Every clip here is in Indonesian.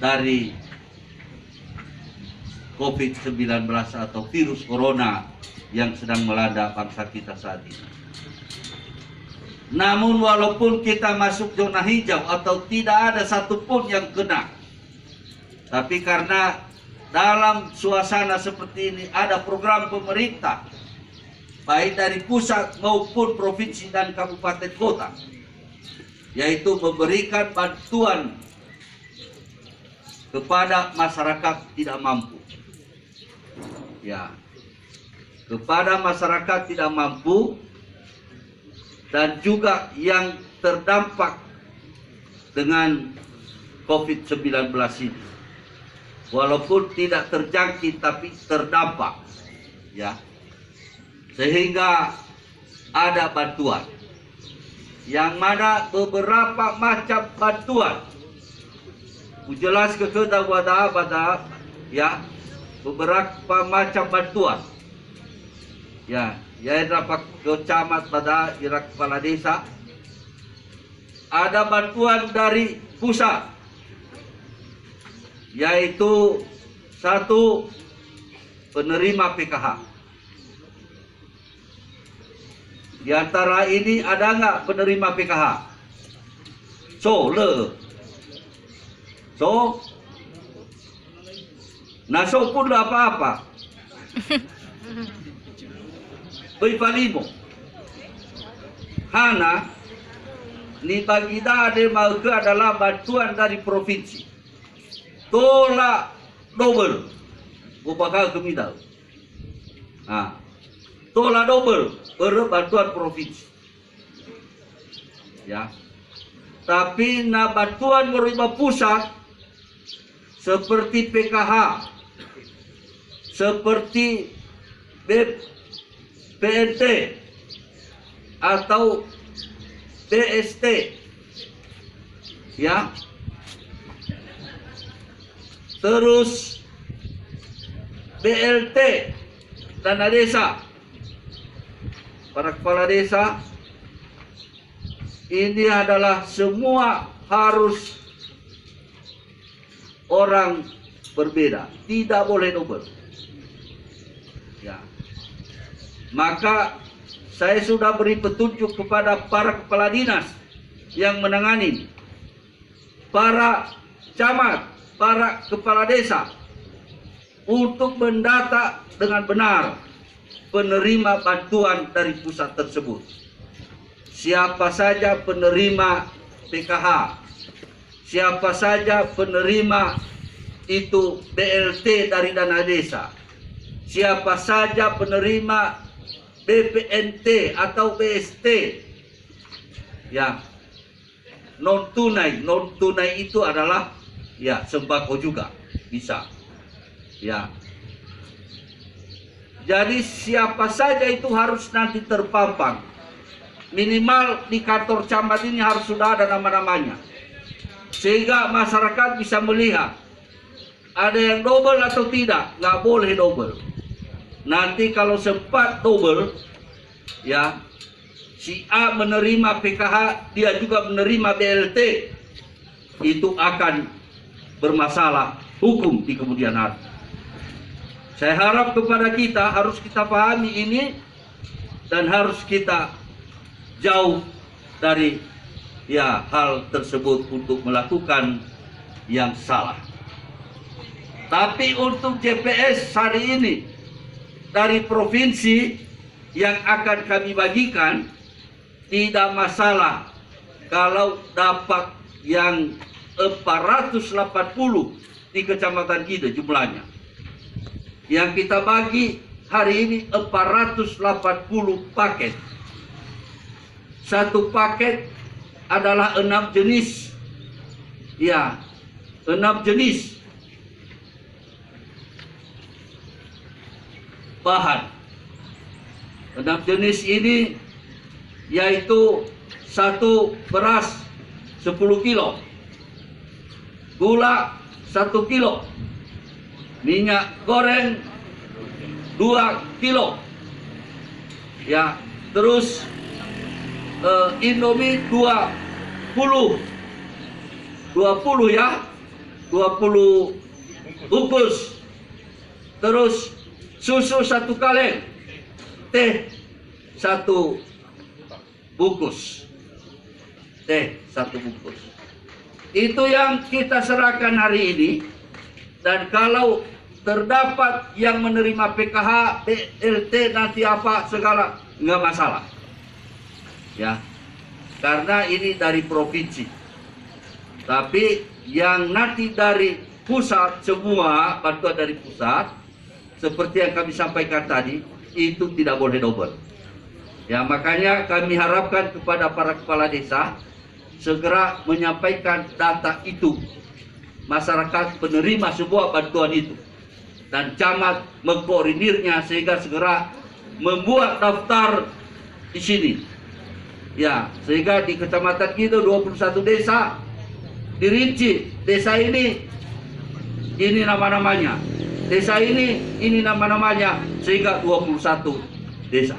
dari COVID-19 atau virus corona yang sedang melanda bangsa kita saat ini. Namun walaupun kita masuk zona hijau atau tidak ada satupun yang kena, tapi karena dalam suasana seperti ini ada program pemerintah, baik dari pusat maupun provinsi dan kabupaten kota, yaitu memberikan bantuan kepada masyarakat tidak mampu. Ya, kepada masyarakat tidak mampu dan juga yang terdampak dengan COVID-19 ini. Walaupun tidak terjangkit tapi terdampak, ya, sehingga ada bantuan, yang mana beberapa macam bantuan. Ujelas kekedah pada ya, beberapa macam bantuan, ya, dapat kecamat pada Irak kepala desa. Ada bantuan dari pusat, yaitu satu, penerima PKH. Di antara ini ada nggak penerima PKH? Naso pun lah apa-apa. Berpalimo. Hana, ni bagi dade mau adalah bantuan dari provinsi. Tolak double, bakal kemidal. Nah, tolak double bantuan provinsi. Ya, tapi na bantuan menerima pusat seperti PKH, seperti PNT atau BST, ya. Terus BLT dana desa, para kepala desa ini adalah semua harus orang berbeda, tidak boleh double. Ya, maka saya sudah beri petunjuk kepada para kepala dinas yang menangani, para camat, para kepala desa, untuk mendata dengan benar penerima bantuan dari pusat tersebut. Siapa saja penerima PKH, siapa saja penerima itu BLT dari dana desa, siapa saja penerima BPNT atau BST, ya, non tunai itu adalah, ya, sembako juga bisa, ya. Jadi siapa saja itu harus nanti terpampang. Minimal di kantor camat ini harus sudah ada nama-namanya, sehingga masyarakat bisa melihat ada yang double atau tidak. Nggak boleh double. Nanti kalau sempat double, ya, si A menerima PKH, dia juga menerima BLT, itu akan bermasalah hukum di kemudian hari. Saya harap kepada kita, harus kita pahami ini dan harus kita jauh dari, ya, hal tersebut untuk melakukan yang salah. Tapi untuk JPS hari ini dari provinsi yang akan kami bagikan, tidak masalah kalau dapat yang 480 di kecamatan kita jumlahnya. Yang kita bagi hari ini 480 paket. Satu paket adalah 6 jenis. Ya, 6 jenis bahan. 6 jenis ini yaitu satu beras 10 kilo, gula 1 kilo, minyak goreng 2 kilo, ya, terus Indomie 20 ya, 20 bungkus. Terus susu 1 kaleng, teh 1 bungkus. Teh 1 bungkus. Itu yang kita serahkan hari ini. Dan kalau terdapat yang menerima PKH, BLT nanti apa segala, nggak masalah. Ya, karena ini dari provinsi. Tapi yang nanti dari pusat, semua bantuan dari pusat, seperti yang kami sampaikan tadi, itu tidak boleh double. Ya, makanya kami harapkan kepada para kepala desa segera menyampaikan data itu. Masyarakat penerima sebuah bantuan itu. Dan camat mengkoordinirnya sehingga segera membuat daftar di sini. Ya, sehingga di kecamatan kita 21 desa dirinci. Desa ini nama-namanya. Desa ini nama-namanya, sehingga 21 desa.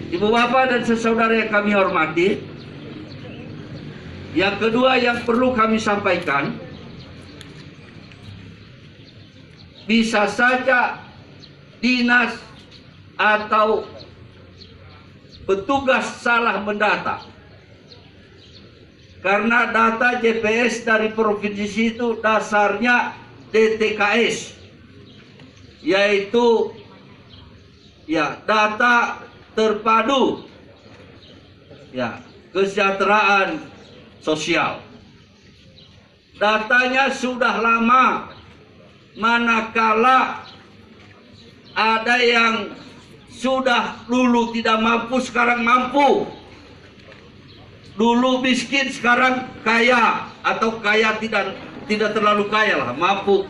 Ibu bapak dan saudara yang kami hormati, yang kedua yang perlu kami sampaikan, bisa saja dinas atau petugas salah mendata. Karena data JPS dari provinsi itu dasarnya DTKS, yaitu ya data terpadu ya kesejahteraan sosial. Datanya sudah lama, manakala ada yang sudah dulu tidak mampu sekarang mampu, dulu miskin sekarang kaya, atau kaya tidak terlalu kaya lah, mampu.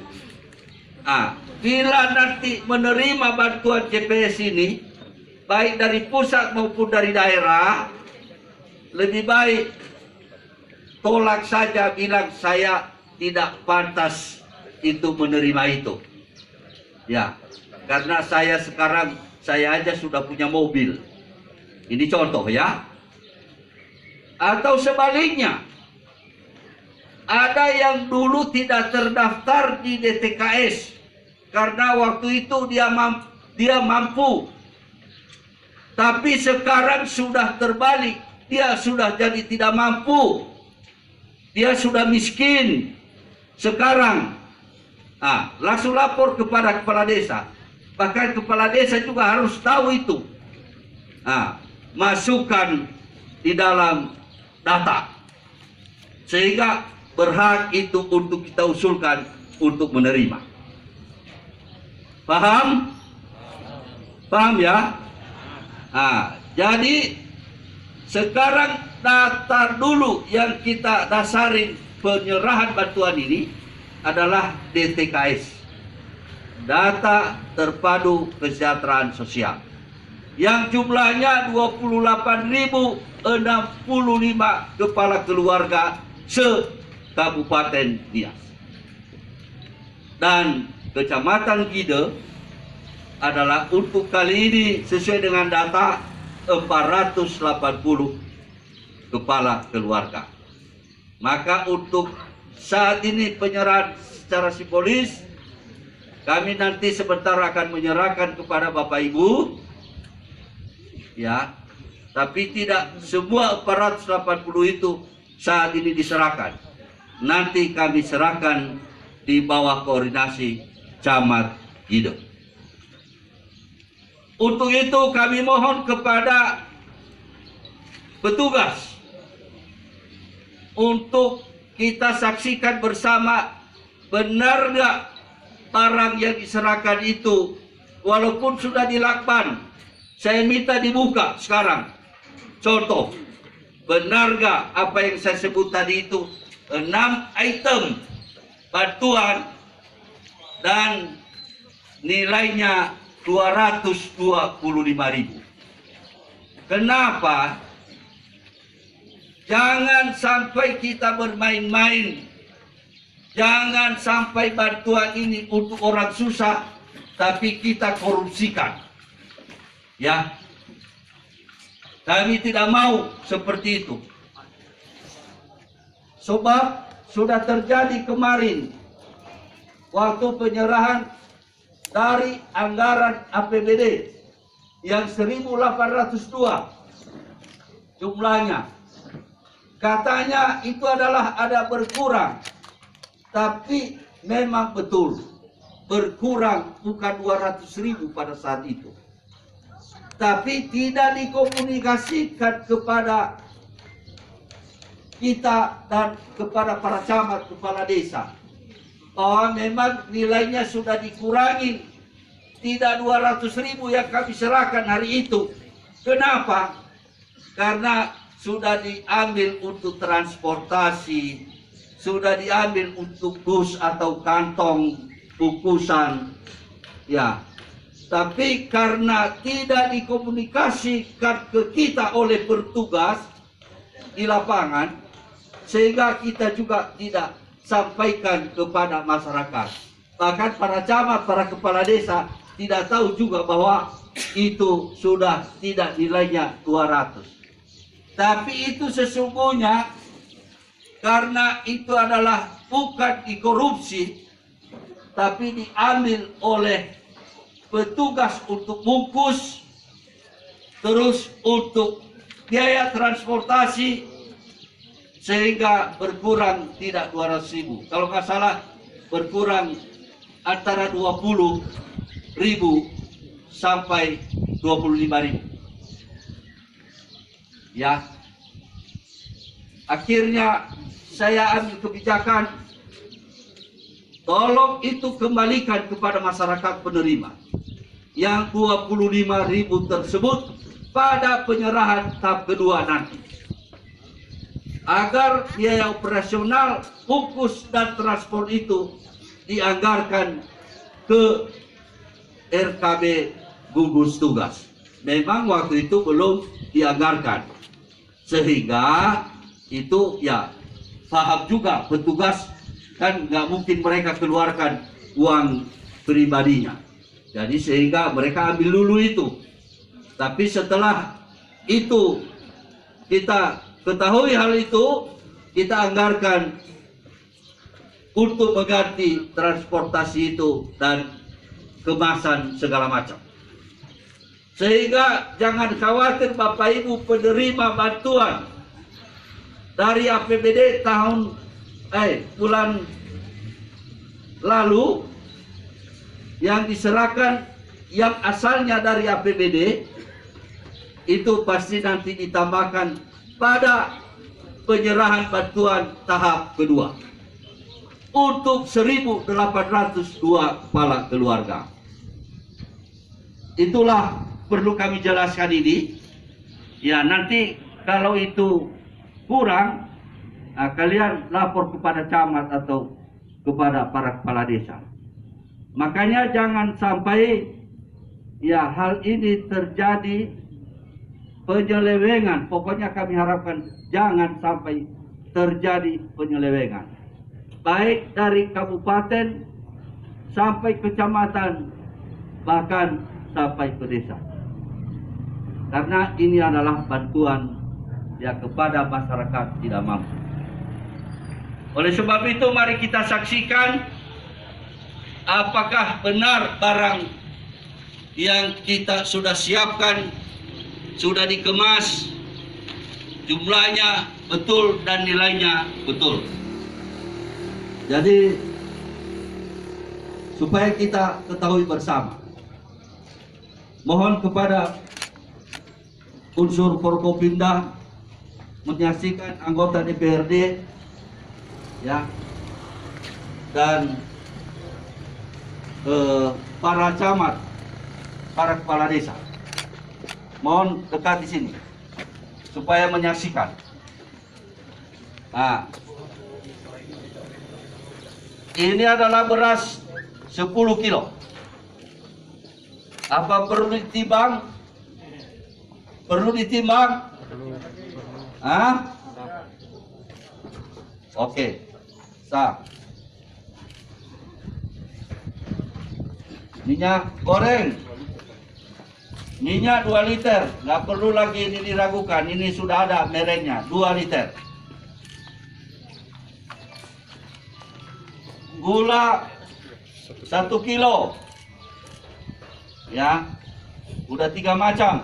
Bila nanti menerima bantuan JPS ini, baik dari pusat maupun dari daerah, lebih baik tolak saja, bilang saya tidak pantas itu menerima itu. Ya, karena saya sekarang, saya aja sudah punya mobil. Ini contoh ya. Atau sebaliknya, ada yang dulu tidak terdaftar di DTKS karena waktu itu dia mampu. Tapi sekarang sudah terbalik, dia sudah jadi tidak mampu. Dia sudah miskin. Sekarang langsung lapor kepada kepala desa. Bahkan kepala desa juga harus tahu itu. Masukkan di dalam data. Sehingga berhak itu untuk kita usulkan untuk menerima. Paham? Paham ya? Jadi sekarang data dulu yang kita dasari penyerahan bantuan ini adalah DTKS, Data Terpadu Kesejahteraan Sosial, yang jumlahnya 28.065 kepala keluarga se-Kabupaten Nias. Dan Kecamatan Gide adalah untuk kali ini sesuai dengan data 480 kepala keluarga. Maka untuk saat ini penyerahan secara simbolis, kami nanti sebentar akan menyerahkan kepada Bapak Ibu, ya. Tapi tidak semua 480 itu saat ini diserahkan. Nanti kami serahkan di bawah koordinasi Camat Gide. Untuk itu kami mohon kepada petugas untuk kita saksikan bersama, benar nggak barang yang diserahkan itu, walaupun sudah dilakban, saya minta dibuka sekarang. Contoh, benar nggak apa yang saya sebut tadi itu, 6 item bantuan dan nilainya 225.000. Kenapa? Jangan sampai kita bermain-main. Jangan sampai bantuan ini untuk orang susah, tapi kita korupsikan. Ya, kami tidak mau seperti itu. Sebab sudah terjadi kemarin waktu penyerahan dari anggaran APBD yang 1.802 jumlahnya. Katanya itu adalah ada berkurang, tapi memang betul berkurang, bukan 200.000 pada saat itu. Tapi tidak dikomunikasikan kepada kita dan kepada para camat, kepala desa, bahwa memang nilainya sudah dikurangi, tidak 200.000 yang kami serahkan hari itu. Kenapa? Karena sudah diambil untuk transportasi, sudah diambil untuk dus atau kantong bungkusan, ya. Tapi karena tidak dikomunikasikan ke kita oleh petugas di lapangan, sehingga kita juga tidak sampaikan kepada masyarakat. Bahkan para camat, para kepala desa tidak tahu juga bahwa itu sudah tidak nilainya 200. Tapi itu sesungguhnya karena itu adalah bukan dikorupsi, tapi diambil oleh petugas untuk bungkus, terus untuk biaya transportasi, sehingga berkurang tidak 200.000. Kalau nggak salah berkurang antara 20.000 sampai 25.000. Ya, akhirnya saya ambil kebijakan, tolong itu kembalikan kepada masyarakat penerima yang 25.000 tersebut pada penyerahan tahap kedua nanti, agar biaya operasional bungkus dan transport itu dianggarkan ke RKB gugus tugas. Memang waktu itu belum dianggarkan, sehingga itu ya paham juga petugas kan nggak mungkin mereka keluarkan uang pribadinya. Jadi sehingga mereka ambil dulu itu. Tapi setelah itu kita ketahui hal itu, kita anggarkan untuk mengganti transportasi itu dan kemasan segala macam. Sehingga jangan khawatir Bapak Ibu penerima bantuan dari APBD bulan lalu yang diserahkan yang asalnya dari APBD itu pasti nanti ditambahkan pada penyerahan bantuan tahap kedua untuk 1.802 kepala keluarga. Itulah perlu kami jelaskan ini. Ya, nanti kalau itu kurang, kalian lapor kepada camat atau kepada para kepala desa. Makanya jangan sampai ya hal ini terjadi penyelewengan. Pokoknya kami harapkan jangan sampai terjadi penyelewengan, baik dari kabupaten sampai kecamatan, bahkan sampai ke desa. Karena ini adalah bantuan ya kepada masyarakat tidak mampu. Oleh sebab itu mari kita saksikan apakah benar barang yang kita sudah siapkan, sudah dikemas, jumlahnya betul dan nilainya betul. Jadi supaya kita ketahui bersama, mohon kepada unsur Forkopimda menyaksikan anggota DPRD ya dan para camat, para kepala desa, mohon dekat di sini supaya menyaksikan. Nah, ini adalah beras 10 kilo. Apa perlu ditimbang? Perlu ditimbang? Hah? Oke. Sah. Minyak goreng. Minyak 2 liter. Nggak perlu lagi ini diragukan. Ini sudah ada mereknya. 2 liter. gula 1 kilo. Ya, udah 3 macam.